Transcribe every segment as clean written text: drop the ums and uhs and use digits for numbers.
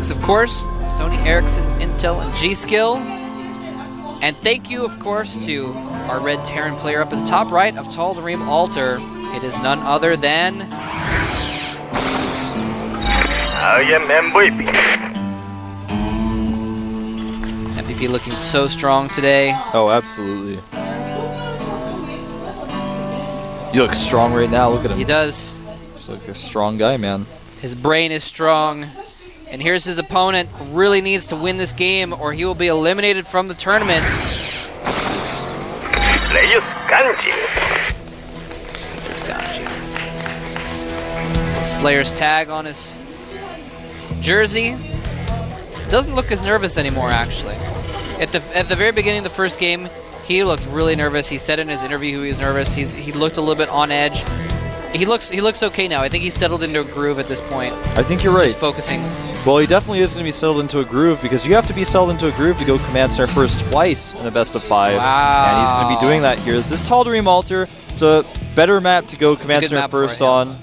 thanks, of course, Sony Ericsson, Intel, and G-Skill. And thank you, of course, to our red Terran player up at the top right of Tal'Darim Altar. It is none other than... I am MVP. MVP looking so strong today. Oh, absolutely. You look strong right now. Look at him. He does. He's like a strong guy, man. His brain is strong. And here's his opponent. Really needs to win this game or he will be eliminated from the tournament. There's GanZI. There's GanZI. Slayer's tag on his jersey. Doesn't look as nervous anymore, actually. At the very beginning of the first game, he looked really nervous. He said in his interview he was nervous. He looked a little bit on edge. He looks okay now. I think he's settled into a groove at this point. I think you're right. Just focusing. Well, he definitely is going to be settled into a groove because you have to be settled into a groove to go Command Center first twice in a best of 5. Wow. And he's going to be doing that here. This is Tal'Darim Altar. It's a better map to go Command Center first on.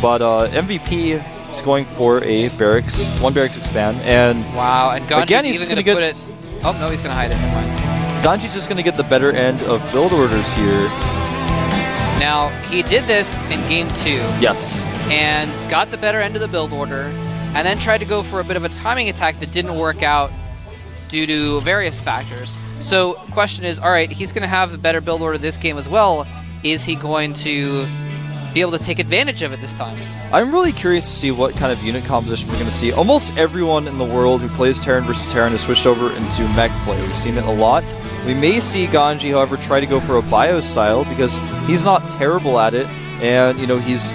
But MVP is going for a barracks, 1 barracks expand. And wow, and GanZi's even going to put it... Oh, no, he's going to hide it. Never mind. GanZi's just going to get the better end of build orders here. Now, he did this in game 2. Yes. And got the better end of the build order, and then tried to go for a bit of a timing attack that didn't work out due to various factors. So, question is, all right, he's going to have a better build order this game as well. Is he going to be able to take advantage of it this time? I'm really curious to see what kind of unit composition we're going to see. Almost everyone in the world who plays Terran versus Terran has switched over into mech play. We've seen it a lot. We may see GanZi, however, try to go for a bio style because he's not terrible at it, and you know it's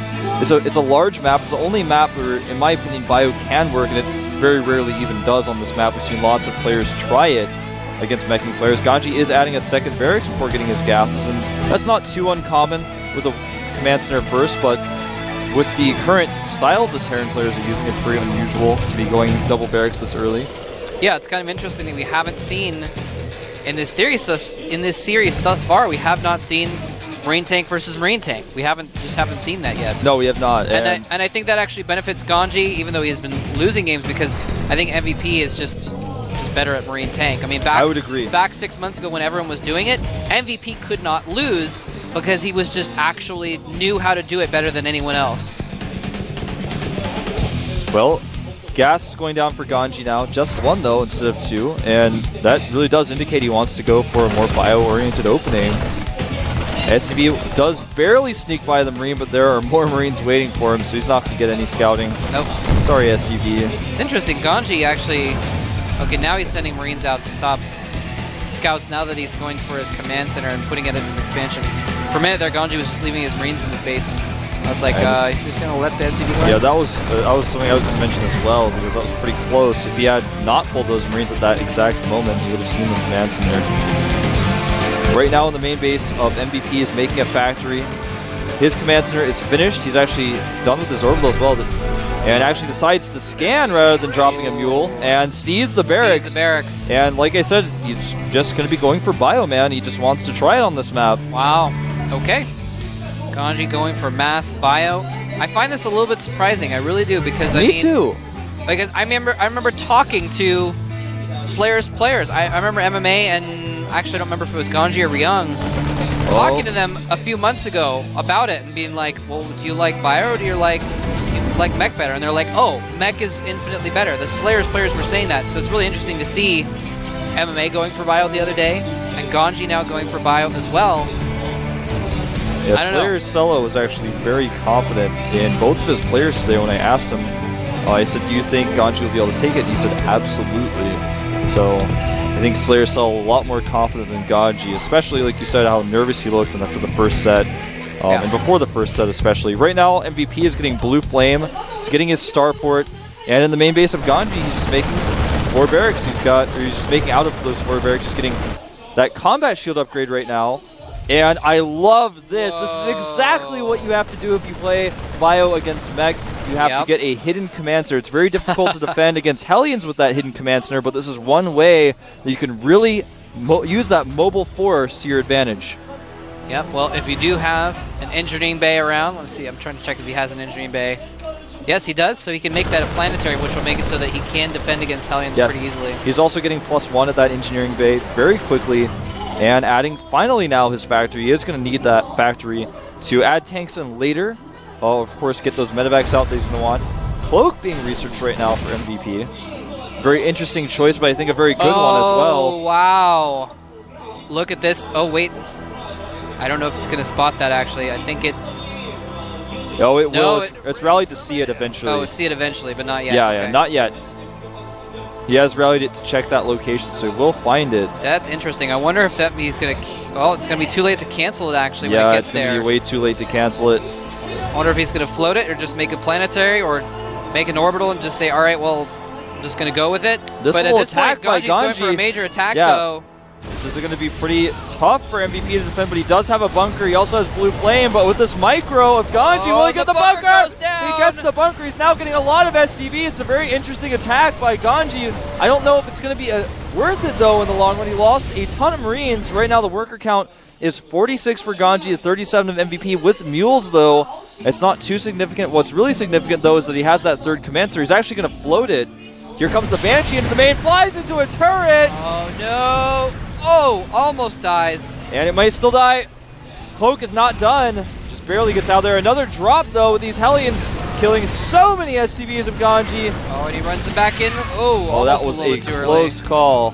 a large map. It's the only map where, in my opinion, bio can work, and it very rarely even does on this map. We've seen lots of players try it against meching players. GanZi is adding a second barracks before getting his gases, and that's not too uncommon with a Command Center first, but with the current styles that Terran players are using, it's very unusual to be going double barracks this early. Yeah, it's kind of interesting that we haven't seen in this series thus far. We have not seen Marine Tank versus Marine Tank. We haven't seen that yet. No, we have not. And I think that actually benefits GanZi, even though he has been losing games, because I think MVP is just better at Marine Tank. I mean, I would agree. Back 6 months ago when everyone was doing it, MVP could not lose because he was just actually knew how to do it better than anyone else. Well, gas is going down for GanZi now. Just 1 though instead of 2, and that really does indicate he wants to go for a more bio-oriented opening. SCB does barely sneak by the Marine, but there are more Marines waiting for him, so he's not going to get any scouting. Nope. Sorry, SCB. It's interesting. GanZi actually... Okay, now he's sending Marines out to stop scouts now that he's going for his command center and putting it in his expansion. For a minute there, GanZi was just leaving his Marines in his base. I was like, he's just going to let the SCB go? Yeah, that was something I was going to mention as well, because that was pretty close. If he had not pulled those Marines at that exact moment, he would have seen the command center. Right now in the main base of MVP is making a factory. His command center is finished. He's actually done with his orbital as well, and actually decides to scan rather than dropping a mule and sees the barracks. Sees the barracks. And like I said, he's just going to be going for bio, man. He just wants to try it on this map. Wow. Okay. GanZi going for mass bio. I find this a little bit surprising. I really do, because Me too. Because I remember talking to Slayer's players. I remember MMA, and actually I don't remember if it was GanZi or Ryung, talking to them a few months ago about it and being like, well, do you like bio or do you like mech better? And they're like, oh, mech is infinitely better. The Slayer's players were saying that, so it's really interesting to see MMA going for bio the other day and GanZi now going for bio as well. Yeah, Slayer's Cello was actually very confident in both of his players today when I asked him. I said, do you think GanZi will be able to take it? And he said, absolutely. So I think Slayer's Cello a lot more confident than GanZi, especially like you said, how nervous he looked after the first set. And before the first set especially. Right now, MVP is getting Blue Flame. He's getting his starport. And in the main base of GanZi, he's just making 4 barracks. He's just making out of those 4 barracks. He's getting that combat shield upgrade right now. And I love this. Whoa. This is exactly what you have to do if you play bio against mech. You have to get a hidden command center. It's very difficult to defend against Hellions with that hidden command center, but this is one way that you can really use that mobile force to your advantage. Yep, well, if you do have an engineering bay around, let's see, I'm trying to check if he has an engineering bay. Yes, he does. So he can make that a planetary, which will make it so that he can defend against Hellions pretty easily. He's also getting +1 at that engineering bay very quickly, and adding finally now his factory. He is going to need that factory to add tanks in later. Oh, of course, get those medevacs out that he's going to want. Cloak being researched right now for MVP. Very interesting choice, but I think a very good one as well. Oh, wow. Look at this. Oh, wait. I don't know if it's going to spot that, actually. I think it... Oh, it will. It's rallied to see it eventually. Oh, it's see it eventually, but not yet. Yeah, okay. yeah, not yet. He has rallied it to check that location, so he will find it. That's interesting. I wonder if that means he's going to... Oh, it's going to be too late to cancel it, actually, when it gets there. Yeah, it's going to be way too late to cancel it. I wonder if he's going to float it or just make a planetary or make an orbital and just say, all right, well, I'm just going to go with it. But at this point, GanZi's going for a major attack, yeah. though. This is going to be pretty tough for MVP to defend, but he does have a bunker. He also has blue flame, but with this micro of GanZi, will he get the bunker? He gets the bunker. He's now getting a lot of SCV. It's a very interesting attack by GanZi. I don't know if it's going to be worth it, though, in the long run. He lost a ton of Marines. Right now, the worker count is 46 for GanZi, 37 of MVP. With Mules, though, it's not too significant. What's really significant, though, is that he has that third command, so he's actually going to float it. Here comes the Banshee into the main, flies into a turret. Oh, no. Oh, almost dies. And it might still die. Cloak is not done. Just barely gets out there. Another drop, though, with these Hellions killing so many SCVs of GanZi. Oh, and he runs it back in. Oh, that was a close call.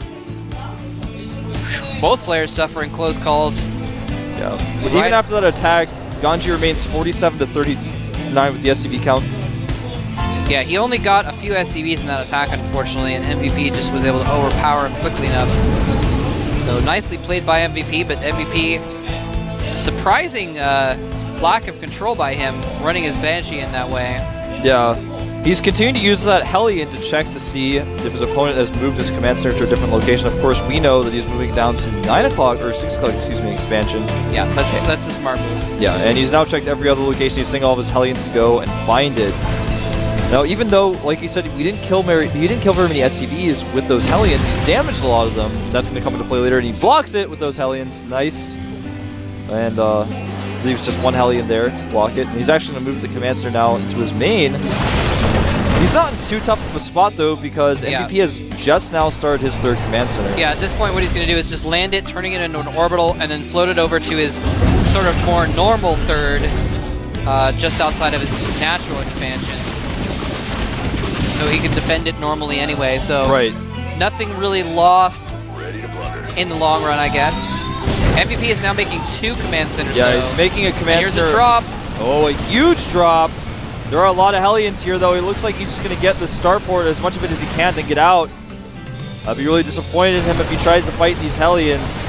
Both players suffering close calls. Yeah. But even after that attack, GanZi remains 47 to 39 with the SCV count. Yeah, he only got a few SCVs in that attack, unfortunately, and MVP just was able to overpower him quickly enough. So nicely played by MVP, but MVP, surprising lack of control by him, running his Banshee in that way. Yeah. He's continuing to use that Hellion to check to see if his opponent has moved his command center to a different location. Of course, we know that he's moving down to the 9 o'clock, or 6 o'clock, excuse me, expansion. Yeah, that's a smart move. Yeah, and he's now checked every other location. He's seeing all of his Hellions to go and find it. Now, even though, like you said, he didn't kill very many SCVs with those Hellions, he's damaged a lot of them. That's going to come into play later, and he blocks it with those Hellions. Nice. And leaves just one Hellion there to block it. And he's actually going to move the command center now into his main. He's not in too tough of a spot, though, because MVP has just now started his third command center. Yeah, at this point, what he's going to do is just land it, turning it into an orbital, and then float it over to his sort of more normal third, just outside of his natural expansion. So he can defend it normally anyway, so nothing really lost in the long run, I guess. MVP is now making 2 command centers, though. He's making a command center. Here's a drop. Oh, a huge drop. There are a lot of Hellions here, though. It looks like he's just going to get the starport, as much of it as he can, then get out. I'll be really disappointed in him if he tries to fight these Hellions.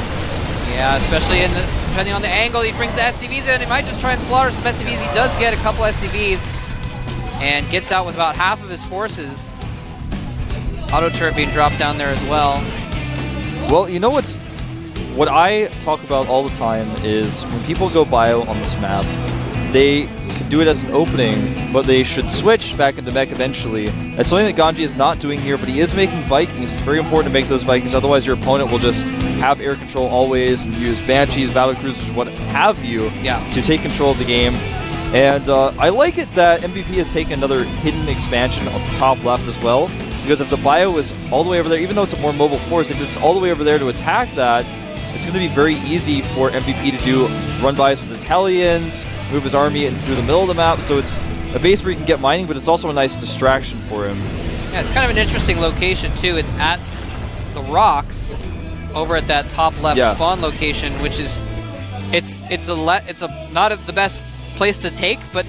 Yeah, especially depending on the angle he brings the SCVs in. He might just try and slaughter some SCVs. He does get a couple SCVs. And gets out with about half of his forces. Auto turret being dropped down there as well. Well, you know what I talk about all the time is when people go bio on this map, they can do it as an opening, but they should switch back into mech eventually. That's something that GanZi is not doing here, but he is making Vikings. It's very important to make those Vikings, otherwise your opponent will just have air control always and use Banshees, battle cruisers, what have you, to take control of the game. And I like it that MVP has taken another hidden expansion on the top left as well, because if the bio is all the way over there, even though it's a more mobile force, if it's all the way over there to attack that, it's going to be very easy for MVP to do run-bys with his Hellions, move his army in through the middle of the map, so it's a base where he can get mining, but it's also a nice distraction for him. Yeah, it's kind of an interesting location, too. It's at the rocks over at that top left spawn location, which is, it's not the best place to take, but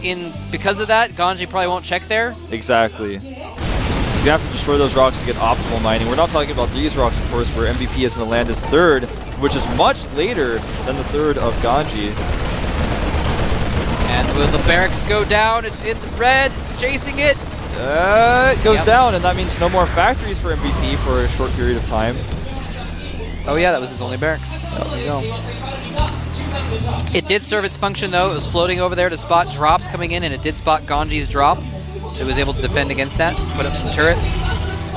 because of that, GanZi probably won't check there. Exactly. He's going to have to destroy those rocks to get optimal mining. We're not talking about these rocks, of course, where MVP is going to land his third, which is much later than the third of GanZi. And will the barracks go down? It's in the red, it's chasing it. It goes down, and that means no more factories for MVP for a short period of time. Oh yeah, that was his only barracks. There you go. It did serve its function, though. It was floating over there to spot drops coming in, and it did spot GanZi's drop. So it was able to defend against that, put up some turrets.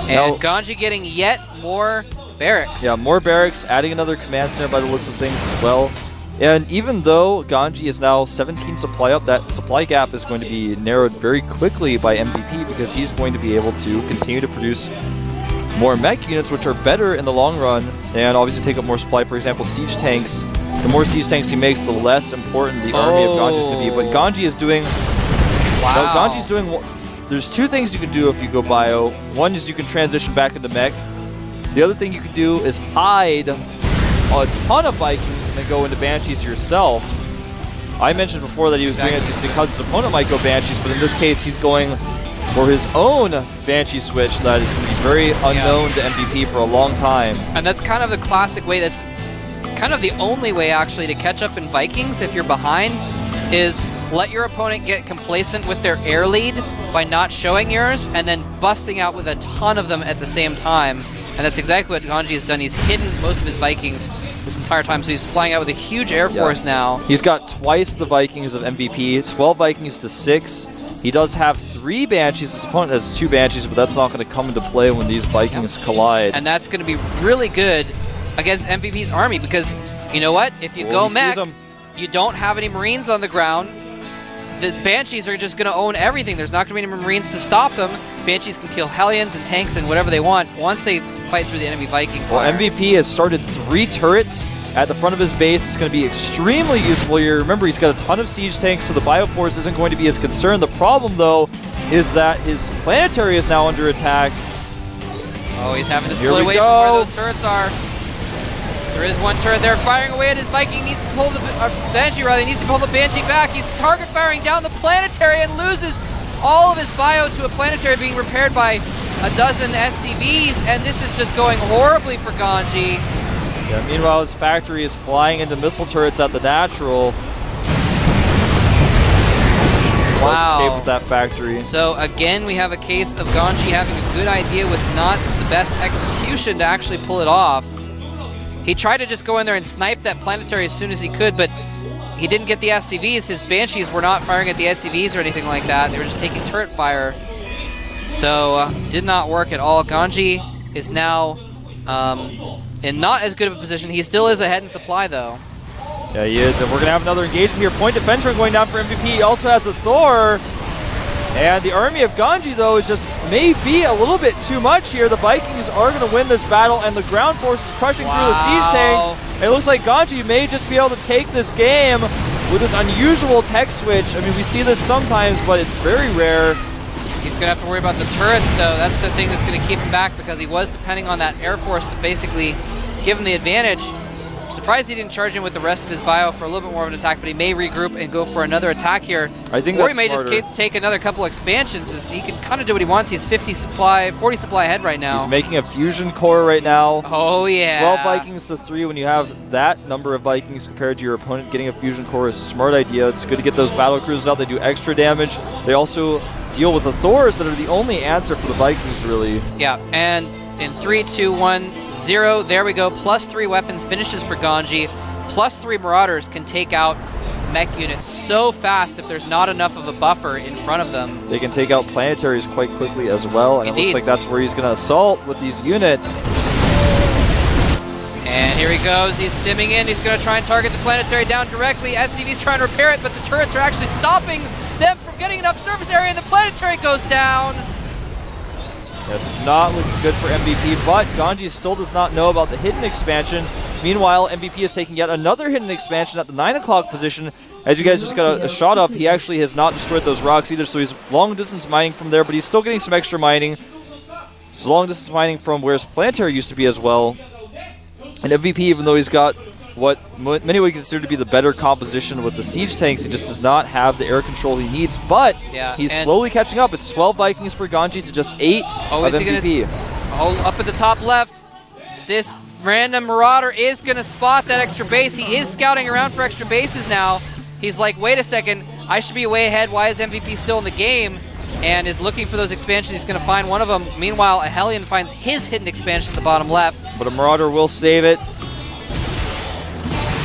And GanZi getting yet more barracks. Yeah, more barracks, adding another command center by the looks of things as well. And even though GanZI is now 17 supply up, that supply gap is going to be narrowed very quickly by MVP because he's going to be able to continue to produce more mech units, which are better in the long run, and obviously take up more supply. For example, siege tanks. The more siege tanks he makes, the less important the army of GanZI is going to be. But GanZI is doing... Wow. GanZI's doing... There's two things you can do if you go bio. One is you can transition back into mech. The other thing you can do is hide a ton of Vikings and then go into Banshees yourself. I mentioned before that he was doing it just because his opponent might go Banshees, but in this case he's going for his own Banshee switch that is going to be very unknown to MVP for a long time. And that's kind of the classic way, that's kind of the only way actually to catch up in Vikings if you're behind, is let your opponent get complacent with their air lead by not showing yours and then busting out with a ton of them at the same time. And that's exactly what GanZI has done. He's hidden most of his Vikings this entire time, so he's flying out with a huge air force now. He's got twice the Vikings of MVP, 12 Vikings to 6. He does have 3 Banshees. His opponent has 2 Banshees, but that's not going to come into play when these Vikings collide. And that's going to be really good against MVP's army because, you know what? If you go mech, you don't have any Marines on the ground. The Banshees are just going to own everything. There's not going to be any Marines to stop them. Banshees can kill Hellions and tanks and whatever they want once they fight through the enemy Viking fire. Well, MVP has started 3 turrets at the front of his base. It's going to be extremely useful here. Remember, he's got a ton of siege tanks, so the Bioforce isn't going to be as concerned. The problem, though, is that his planetary is now under attack. Oh, he's having to split away from where those turrets are. There is one turret there firing away at his Viking. Needs to pull the Banshee, rather. He needs to pull the Banshee back. He's target firing down the planetary and loses all of his bio to a planetary being repaired by a dozen SCVs, and this is just going horribly for GanZI. Yeah, meanwhile, his factory is flying into missile turrets at the natural. Wow. Escape with that factory. So again, we have a case of GanZI having a good idea with not the best execution to actually pull it off. He tried to just go in there and snipe that planetary as soon as he could, but he didn't get the SCVs. His Banshees were not firing at the SCVs or anything like that. They were just taking turret fire. So, did not work at all. GanZI is now in not as good of a position. He still is ahead in supply, though. Yeah, he is. And we're going to have another engagement here. Point Defender going down for MVP. He also has a Thor. And the army of GanZI, though, is just maybe a little bit too much here. The Vikings are going to win this battle, and the ground force is crushing through the siege tanks. And it looks like GanZI may just be able to take this game with this unusual tech switch. I mean, we see this sometimes, but it's very rare. He's going to have to worry about the turrets, though. That's the thing that's going to keep him back because he was depending on that Air Force to basically give him the advantage. Surprised he didn't charge in with the rest of his bio for a little bit more of an attack, but he may regroup and go for another attack here. I think or that's he may smarter. just take another couple expansions. He can kind of do what he wants. He's 40 supply ahead right now. He's making a fusion core right now. Oh, yeah. 12 Vikings to 3. When you have that number of Vikings compared to your opponent, getting a fusion core is a smart idea. It's good to get those battle cruisers out. They do extra damage. They also deal with the Thors that are the only answer for the Vikings, really. Yeah, and in 3, 2, 1, 0, there we go. +3 weapons finishes for GanZI. +3 Marauders can take out mech units so fast if there's not enough of a buffer in front of them. They can take out planetaries quite quickly as well, and Indeed. it looks like that's where he's going to assault with these units. And here he goes. He's stimming in. He's going to try and target the planetary down directly. SCV's trying to repair it, but the turrets are actually stopping them from getting enough surface area, and the planetary goes down. This is not looking good for MVP, but GanZI still does not know about the hidden expansion. Meanwhile, MVP is taking yet another hidden expansion at the 9 o'clock position. As you guys just got a shot of, he actually has not destroyed those rocks either, so he's long distance mining from there, but he's still getting some extra mining. He's long distance mining from where his planetary used to be as well. And MVP, even though he's got what many would consider to be the better composition with the siege tanks, he just does not have the air control he needs, but he's slowly catching up. It's 12 Vikings for GanZI to just 8 of MVP. Up at the top left, this random Marauder is going to spot that extra base. He is scouting around for extra bases now. He's like, wait a second, I should be way ahead. Why is MVP still in the game? And is looking for those expansions. He's going to find one of them. Meanwhile, a Hellion finds his hidden expansion at the bottom left. But a Marauder will save it.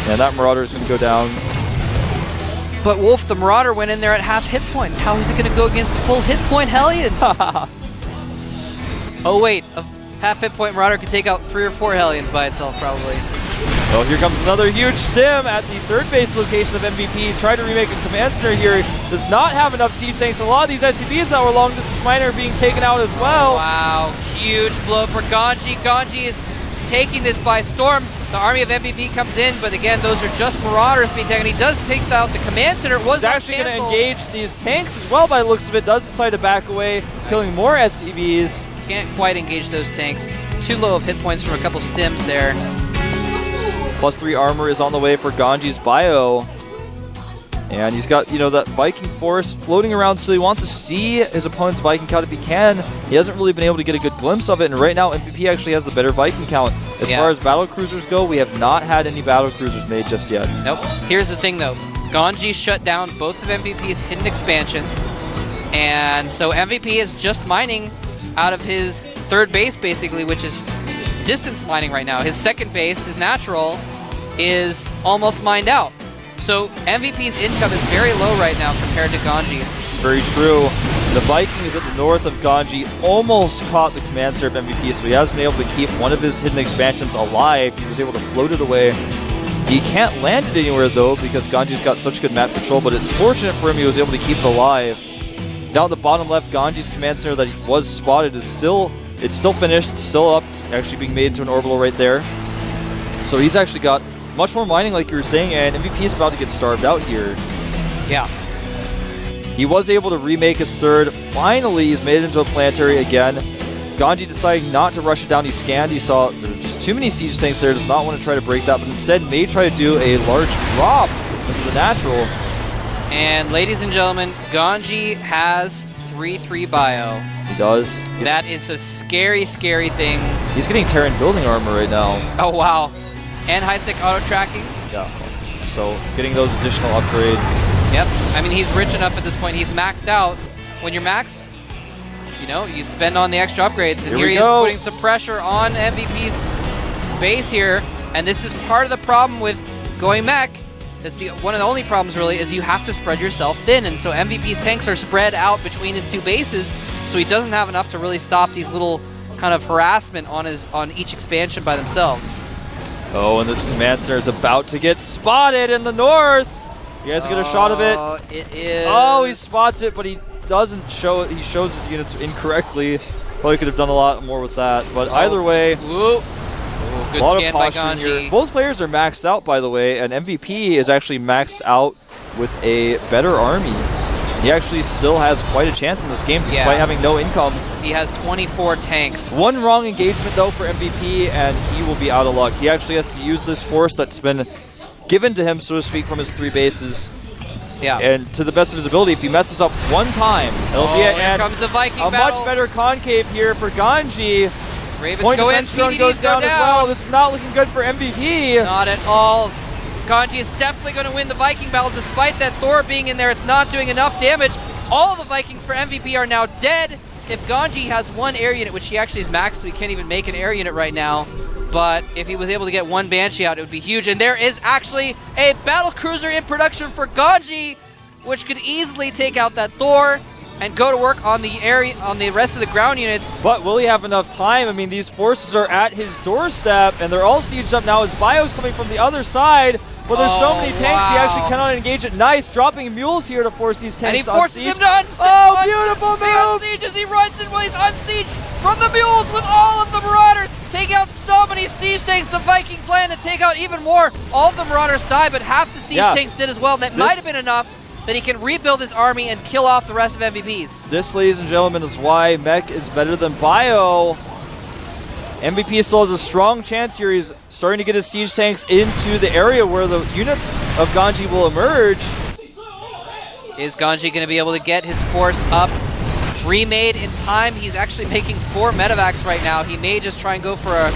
And that Marauder is going to go down. But Wolf, the Marauder went in there at half hit points. How is he going to go against a full hit point Hellion? Oh wait, a half hit point Marauder could take out 3 or 4 Hellions by itself probably. Oh, here comes another huge stim at the third base location of MVP. Trying to remake a command center here. Does not have enough siege tanks. A lot of these SCVs that were long distance miner are being taken out as well. Wow, huge blow for GanZI. GanZI is taking this by storm. The army of MVP comes in, but again, those are just Marauders being taken. He does take out the command center. It was actually going to engage these tanks as well by the looks of it. Does decide to back away, killing more SCVs. Can't quite engage those tanks. Too low of hit points from a couple stims there. +3 armor is on the way for GanZi's bio. And he's got, you know, that Viking force floating around, so he wants to see his opponent's Viking count if he can. He hasn't really been able to get a good glimpse of it, and right now MVP actually has the better Viking count. As far as battle cruisers go, we have not had any battle cruisers made just yet. Nope. Here's the thing though, GanZI shut down both of MVP's hidden expansions, and so MVP is just mining out of his third base basically, which is distance mining right now. His second base, his natural, is almost mined out. So MVP's income is very low right now compared to GanZi's. Very true. The Vikings at the north of GanZI almost caught the command center of MVP, so he has been able to keep one of his hidden expansions alive. He was able to float it away. He can't land it anywhere though because GanZi's got such good map control, but it's fortunate for him he was able to keep it alive. Down at the bottom left, GanZi's command center that was spotted is still finished, it's still up, it's actually being made into an orbital right there. So he's actually got much more mining like you were saying, and MVP is about to get starved out here. Yeah. He was able to remake his third. Finally, he's made it into a planetary again. GanZi deciding not to rush it down. He scanned. He saw there were just too many siege tanks there. Does not want to try to break that, but instead may try to do a large drop into the natural. And ladies and gentlemen, GanZi has 3-3 bio. He does. That is a scary, scary thing. He's getting Terran building armor right now. Oh, wow. And high-sec auto-tracking. Yeah. So getting those additional upgrades. Yep. I mean, he's rich enough at this point. He's maxed out. When you're maxed, you know, you spend on the extra upgrades. And here he is putting some pressure on MVP's base here. And this is part of the problem with going mech. That's one of the only problems, really, is you have to spread yourself thin. And so MVP's tanks are spread out between his two bases, so he doesn't have enough to really stop these little kind of harassment on each expansion by themselves. Oh, and this command center is about to get spotted in the north. You guys get a shot of it? It is. Oh, he spots it, but he doesn't show it. He shows his units incorrectly. Probably could have done a lot more with that. But either way, Ooh, good a lot scan of by posture GanZi. here. Both players are maxed out, by the way, and MVP is actually maxed out with a better army. He actually still has quite a chance in this game despite having no income. He has 24 tanks. One wrong engagement though for MVP and he will be out of luck. He actually has to use this force that's been given to him, so to speak, from his three bases. Yeah. And to the best of his ability, if he messes up one time, it'll be it. Here comes the Viking a battle. much better concave here for GanZi. Ravens Point go in, defense drone PDDs goes go down as well. This is not looking good for MVP. Not at all. GanZi is definitely going to win the Viking battle despite that Thor being in there. It's not doing enough damage. All the Vikings for MVP are now dead. If GanZi has one air unit, which he actually is maxed, so he can't even make an air unit right now. But if he was able to get one Banshee out, it would be huge. And there is actually a battle cruiser in production for GanZi, which could easily take out that Thor and go to work on the area, on the rest of the ground units. But will he have enough time? I mean, these forces are at his doorstep, and they're all sieged up now. His bio's coming from the other side. But there's so many tanks, he actually cannot engage it. Nice, dropping mules here to force these tanks to unsiege. And he forces him to unsiege. Oh, beautiful move! He unsieges, he runs in while he's unsieged from the mules with all of the Marauders. Take out so many siege tanks. The Vikings land and take out even more. All of the Marauders die, but half the siege tanks did as well. That might have been enough that he can rebuild his army and kill off the rest of MVPs. This, ladies and gentlemen, is why mech is better than bio. MVP still has a strong chance here. He's starting to get his siege tanks into the area where the units of GanZi will emerge. Is GanZi going to be able to get his force up, remade in time? He's actually making 4 medevacs right now. He may just try and go for a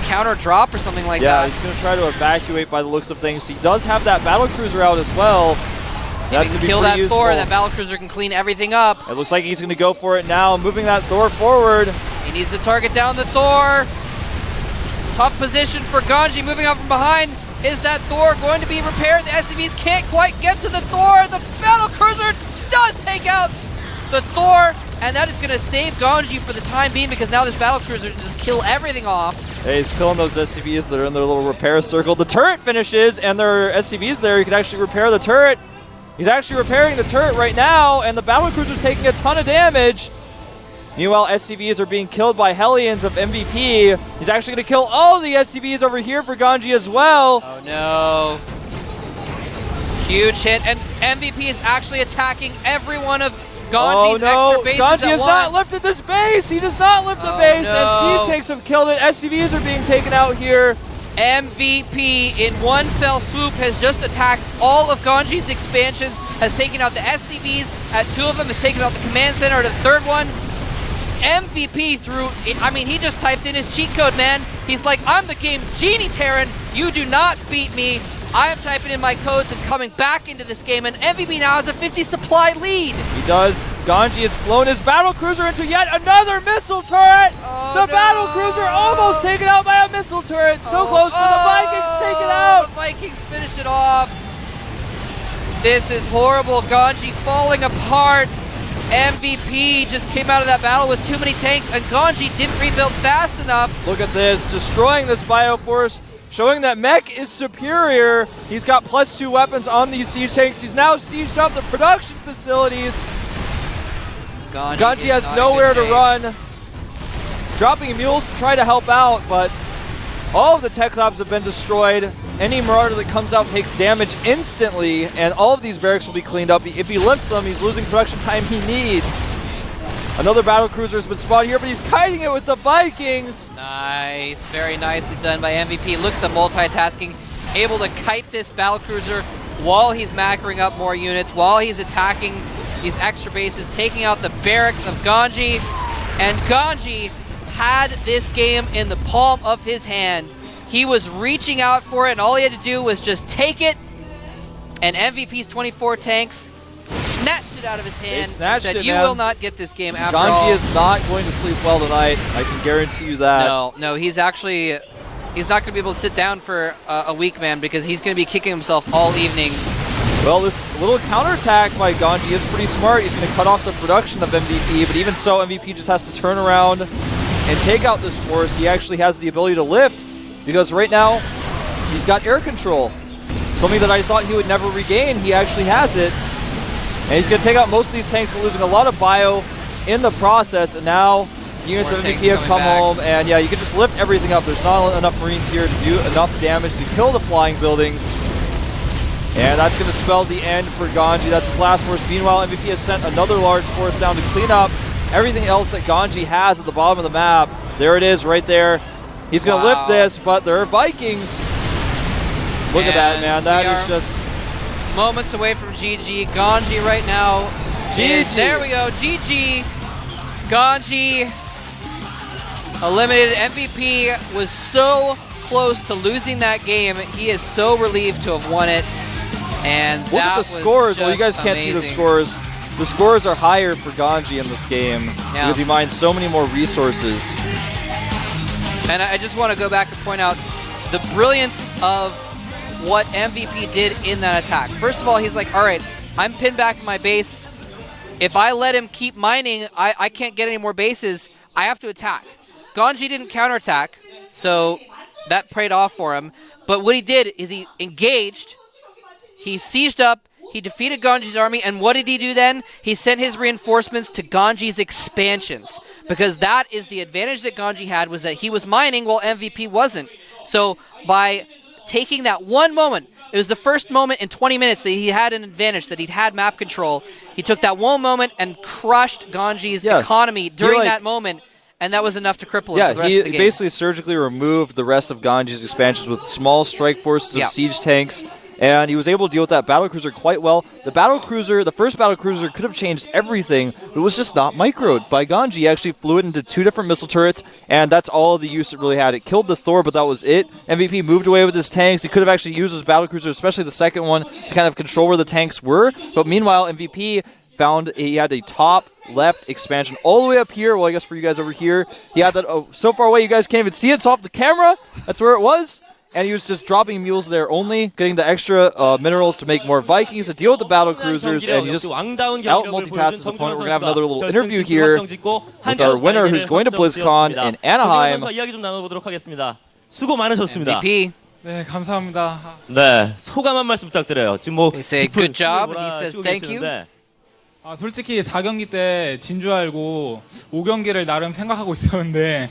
counter drop or something like that. Yeah, he's going to try to evacuate by the looks of things. He does have that battlecruiser out as well. That's going to kill that useful. Thor. That battlecruiser can clean everything up. It looks like he's going to go for it now, moving that Thor forward. He needs to target down the Thor. Tough position for GanZi, moving out from behind. Is that Thor going to be repaired? The SCVs can't quite get to the Thor. The battlecruiser does take out the Thor, and that is going to save GanZi for the time being because now this battlecruiser can just kill everything off. Hey, he's killing those SCVs that are in their little repair circle. The turret finishes, and there are SCVs there. You can actually repair the turret. He's actually repairing the turret right now, and the battlecruiser's taking a ton of damage. Meanwhile, SCVs are being killed by Hellions of MVP. He's actually going to kill all the SCVs over here for GanZI as well. Oh no. Huge hit, and MVP is actually attacking every one of GanZI's extra bases GanZI has at not once. lifted this base. He does not lift the base, no. and siege tanks have killed it. SCVs are being taken out here. MVP in one fell swoop has just attacked all of GanZI's expansions, has taken out the SCVs at 2 of them, has taken out the command center at the 3rd one. MVP threw, I mean, he just typed in his cheat code, man. He's like, I'm the game genie, Terran. You do not beat me. I am typing in my codes and coming back into this game, and MVP now has a 50 supply lead. He does. GanZI has blown his battlecruiser into yet another missile turret. The battlecruiser almost taken out by a missile turret. So close, but the Vikings take it out. The Vikings finished it off. This is horrible. GanZI falling apart. MVP just came out of that battle with too many tanks, and GanZI didn't rebuild fast enough. Look at this, destroying this Bioforce, showing that Mech is superior. He's got +2 weapons on these siege tanks. He's now sieged up the production facilities. GanZI has nowhere to run. Dropping mules to try to help out, but all of the tech labs have been destroyed. Any Marauder that comes out takes damage instantly, and all of these barracks will be cleaned up. If he lifts them, he's losing production time he needs. Another battlecruiser has been spotted here, but he's kiting it with the Vikings. Nice, very nicely done by MVP. Look at the multitasking, able to kite this battlecruiser while he's macroing up more units, while he's attacking these extra bases, taking out the barracks of GanZI. And GanZI had this game in the palm of his hand. He was reaching out for it, and all he had to do was just take it, and MVP's 24 tanks snatched it out of his hand and said, you will not get this game after all. GanZI is not going to sleep well tonight. I can guarantee you that. No, he's not going to be able to sit down for a week, man, because he's going to be kicking himself all evening. Well, this little counterattack by GanZI is pretty smart. He's going to cut off the production of MVP, but even so, MVP just has to turn around and take out this force. He actually has the ability to lift, because right now, he's got air control. Something that I thought he would never regain, he actually has it. And he's going to take out most of these tanks, but losing a lot of bio in the process. And now, units of MVP have come home, and yeah, you can just lift everything up. There's not enough Marines here to do enough damage to kill the flying buildings. And that's going to spell the end for GanZI. That's his last force. Meanwhile, MVP has sent another large force down to clean up everything else that GanZI has at the bottom of the map. There it is right there. He's going to lift this, but there are Vikings. Look at that, man. That is just moments away from GG. GanZI right now. GG. There we go. GG. GanZI eliminated. MVP was so close to losing that game. He is so relieved to have won it. And look at the scores. Well, you guys can't see the scores. The scores are higher for GanZI in this game because he mines so many more resources. And I just want to go back and point out the brilliance of what MVP did in that attack. First of all, he's like, all right, I'm pinned back in my base. If I let him keep mining, I can't get any more bases. I have to attack. GanZI didn't counterattack, so that paid off for him. But what he did is he engaged, he sieged up, he defeated GanZI's army, and what did he do then? He sent his reinforcements to GanZI's expansions, because that is the advantage that GanZI had, was that he was mining while MVP wasn't. So by taking that one moment, it was the first moment in 20 minutes that he had an advantage, that he'd had map control. He took that one moment and crushed GanZI's economy during that moment, and that was enough to cripple him for the rest of the game. He basically surgically removed the rest of GanZI's expansions with small strike forces of siege tanks, and he was able to deal with that battlecruiser quite well. The first battlecruiser could have changed everything, but it was just not microed by GanZI. He actually flew it into 2 different missile turrets, and that's all the use it really had. It killed the Thor, but that was it. MVP moved away with his tanks. He could have actually used his battlecruiser, especially the second one, to kind of control where the tanks were. But meanwhile, MVP found he had a top left expansion all the way up here. Well, I guess for you guys over here, he had that so far away you guys can't even see it. It's off the camera. That's where it was. and he was just dropping mules there only, getting the extra minerals to make more Vikings to deal with the battle cruisers, and he just out-multitasks his opponent. We're going to have another little interview here with our winner who's going to BlizzCon in Anaheim. 수고 많으셨습니다. MVP. 네, 감사합니다. 네, 소감 한 말씀 부탁드려요. 지금 뭐 He said good job. He says thank you. 아, 솔직히 4경기 때 진 줄 알고 5경기를 나름 생각하고 있었는데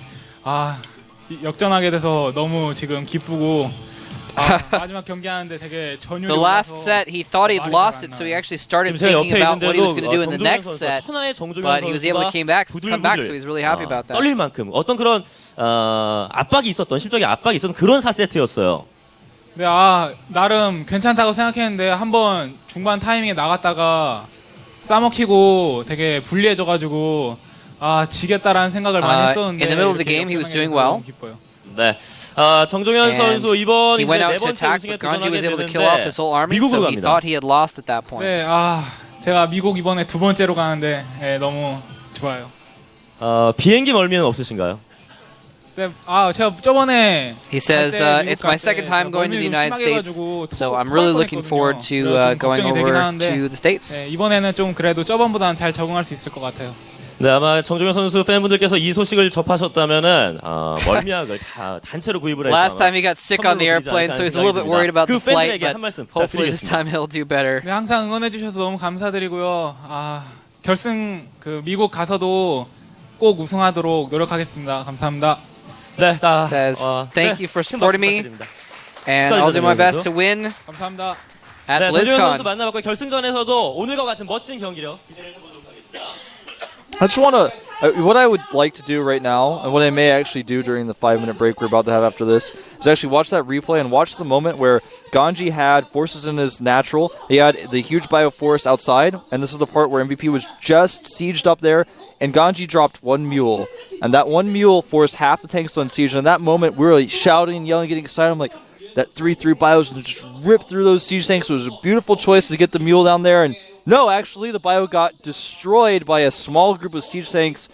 역전하게 돼서 너무 지금 기쁘고 마지막 경기하는데 되게 전율이 The last set, he thought he'd lost it, so he actually started thinking about what he was going to do in the next set. But he was able to come back, so he's really happy about that. 떨릴 만큼 어떤 그런 압박이 있었던 심적인 압박이 있었던 그런 4세트였어요. 네, 나름 괜찮다고 생각했는데 한번 중반 타이밍에 나갔다가 싸먹히고 되게 불리해져가지고 지겠다라는 생각을 많이 했었는데 in the middle of the game, he was doing well. 기뻐요. 네, 정종현 선수 이번 he 이제 went 네 out to 번째 attack, 우승에 but GanZI was able to 도전하게 kill off his whole army, 미국으로 so he 갑니다. thought he had lost at that point. 네, 제가 미국 이번에 2번째로 가는데 너무 좋아요. 비행기 멀미는 없으신가요? 네, 제가 저번에 He says it's my second time going to the United States, so I'm really looking forward to going over to the States. 네, 이번에는 좀 그래도 저번보다는 잘 적응할 수 있을 것 같아요. 네, 아마 정종현 선수 팬분들께서 이 소식을 접하셨다면은 멀미약을 다 단체로 구입을 해서 Last time he got sick on the airplane, so he's a little bit worried about the flight, but hopefully this time he'll do better. 네, 항상 응원해 주셔서 너무 감사드리고요. 결승 미국 가서도 꼭 우승하도록 노력하겠습니다. 감사합니다. 네, Says thank you for supporting me, and I'll do my best to win 감사합니다. at 정종현 선수 BlizzCon. 만나봤고 결승전에서도 오늘과 같은 멋진 경기력 기대를 해보도록 하겠습니다. I just want to, what I would like to do right now, and what I may actually do during the 5-minute break we're about to have after this, is actually watch that replay and watch the moment where GanZI had forces in his natural. He had the huge bioforest outside, and this is the part where MVP was just sieged up there, and GanZI dropped one mule. And that one mule forced half the tanks on siege, and in that moment we were like shouting, yelling, getting excited. I'm like, that 3-3 bios just ripped through those siege tanks. So it was a beautiful choice to get the mule down there, and no, actually, the bio got destroyed by a small group of siege tanks.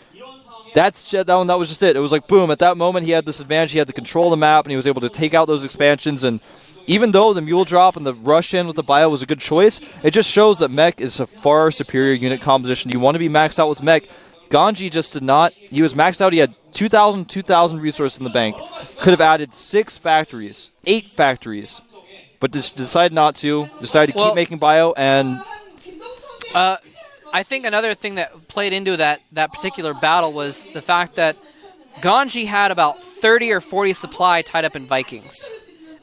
That was just it. It was like, boom, at that moment, he had this advantage. He had to control the map, and he was able to take out those expansions. And even though the mule drop and the rush in with the bio was a good choice, it just shows that mech is a far superior unit composition. You want to be maxed out with mech. GanZI just did not. He was maxed out. He had 2,000 resources in the bank. Could have added 6 factories, 8 factories, but decided not to. Decided to keep making bio, and I think another thing that played into that particular battle was the fact that GanZI had about 30 or 40 supply tied up in Vikings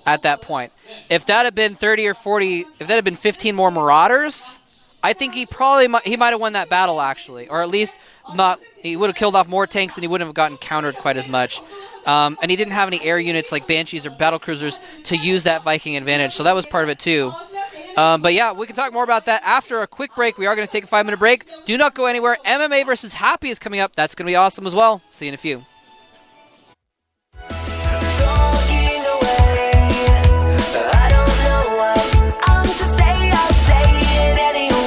at that point. If that had been 30 or 40, if that had been 15 more Marauders, I think he might have won that battle actually, or at least he would have killed off more tanks and he wouldn't have gotten countered quite as much. And he didn't have any air units like Banshees or battle cruisers to use that Viking advantage, so that was part of it too. But yeah, we can talk more about that after a quick break. We are going to take a 5-minute break. Do not go anywhere. MMA versus Happy is coming up. That's going to be awesome as well. See you in a few.